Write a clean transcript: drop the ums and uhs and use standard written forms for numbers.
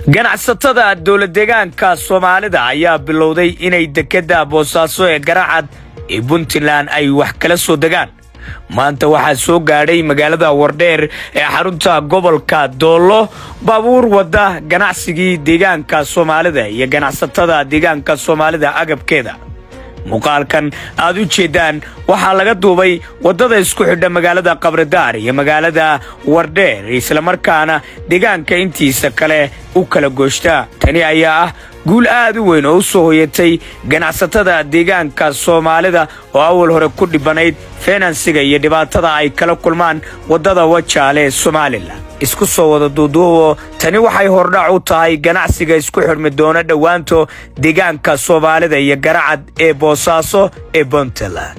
ganacsatada dawlad deegaanka Soomaalida ayaa bilowday inay dekada Boosaaso ee Garacad ee Puntland ay wax kala soo degaan. maanta waxaa soo gaadhay magaalada Wardheer ee xarunta gobolka Doolo baabuur wada ganacsigii deegaanka Soomaalida iyo ganacsatada deegaanka Soomaalida agabkeeda. muuqaalkan aad u jeedaan waxaa laga duubay wadada isku xidha magaalada Qabridar iyo magaalada Wardheer isla markaana deegaanka intiisa kale u kala gooshta. tani ayaa ah guul aad u weyn oo soo hoyatay ganacsatada deegaanka Soomaalida oo awal hore ku dhibanayd finansiga iyo dhibaatada ay kala kulmaan wadada Wajaale Soomaaliland. isku soo wada duuduubo tani waxay hordhac u tahay ganacsiga isku xirmi doona dhawaanto deegaanka Soomaalida iyo Garacad ee Boosaaso ee Puntland.